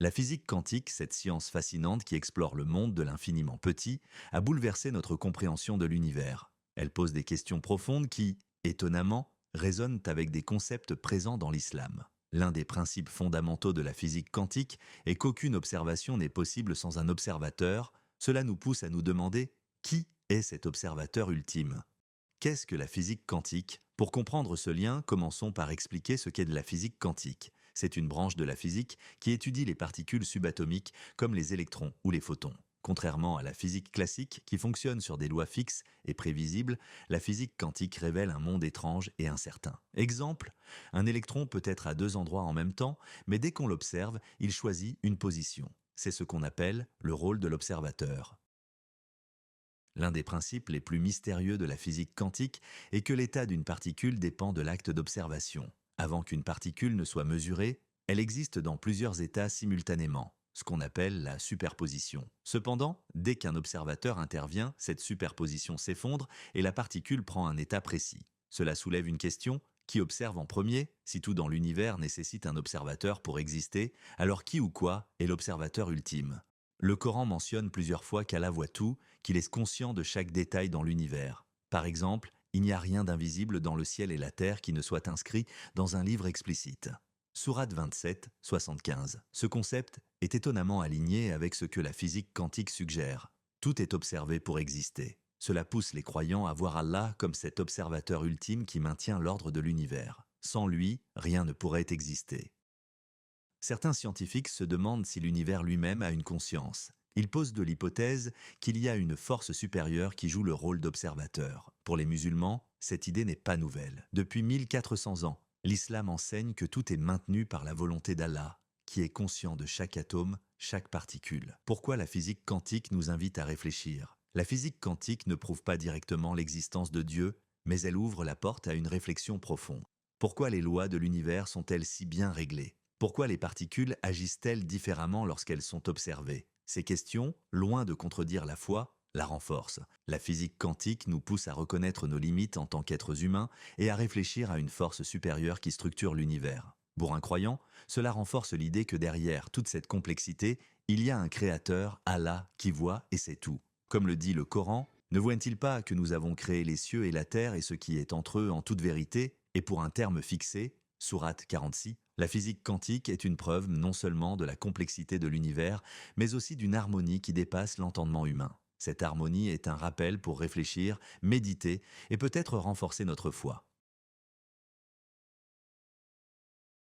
La physique quantique, cette science fascinante qui explore le monde de l'infiniment petit, a bouleversé notre compréhension de l'univers. Elle pose des questions profondes qui, étonnamment, résonnent avec des concepts présents dans l'islam. L'un des principes fondamentaux de la physique quantique est qu'aucune observation n'est possible sans un observateur. Cela nous pousse à nous demander qui est cet observateur ultime. Qu'est-ce que la physique quantique? Pour comprendre ce lien, commençons par expliquer ce qu'est de la physique quantique. C'est une branche de la physique qui étudie les particules subatomiques comme les électrons ou les photons. Contrairement à la physique classique qui fonctionne sur des lois fixes et prévisibles, la physique quantique révèle un monde étrange et incertain. Exemple, un électron peut être à deux endroits en même temps, mais dès qu'on l'observe, il choisit une position. C'est ce qu'on appelle le rôle de l'observateur. L'un des principes les plus mystérieux de la physique quantique est que l'état d'une particule dépend de l'acte d'observation. Avant qu'une particule ne soit mesurée, elle existe dans plusieurs états simultanément, ce qu'on appelle la superposition. Cependant, dès qu'un observateur intervient, cette superposition s'effondre et la particule prend un état précis. Cela soulève une question: qui observe en premier? Si tout dans l'univers nécessite un observateur pour exister, alors qui ou quoi est l'observateur ultime? Le Coran mentionne plusieurs fois qu'Allah voit tout, qu'il est conscient de chaque détail dans l'univers. Par exemple, il n'y a rien d'invisible dans le ciel et la terre qui ne soit inscrit dans un livre explicite. Sourate 27, 75. Ce concept est étonnamment aligné avec ce que la physique quantique suggère. Tout est observé pour exister. Cela pousse les croyants à voir Allah comme cet observateur ultime qui maintient l'ordre de l'univers. Sans lui, rien ne pourrait exister. Certains scientifiques se demandent si l'univers lui-même a une conscience. Ils posent de l'hypothèse qu'il y a une force supérieure qui joue le rôle d'observateur. Pour les musulmans, cette idée n'est pas nouvelle. Depuis 1400 ans, l'islam enseigne que tout est maintenu par la volonté d'Allah, qui est conscient de chaque atome, chaque particule. Pourquoi la physique quantique nous invite à réfléchir? La physique quantique ne prouve pas directement l'existence de Dieu, mais elle ouvre la porte à une réflexion profonde. Pourquoi les lois de l'univers sont-elles si bien réglées? Pourquoi les particules agissent-elles différemment lorsqu'elles sont observées? Ces questions, loin de contredire la foi, la renforcent. La physique quantique nous pousse à reconnaître nos limites en tant qu'êtres humains et à réfléchir à une force supérieure qui structure l'univers. Pour un croyant, cela renforce l'idée que derrière toute cette complexité, il y a un créateur, Allah, qui voit et sait tout. Comme le dit le Coran, ne voit-il pas que nous avons créé les cieux et la terre et ce qui est entre eux en toute vérité, et pour un terme fixé, Sourate 46, la physique quantique est une preuve non seulement de la complexité de l'univers, mais aussi d'une harmonie qui dépasse l'entendement humain. Cette harmonie est un rappel pour réfléchir, méditer et peut-être renforcer notre foi.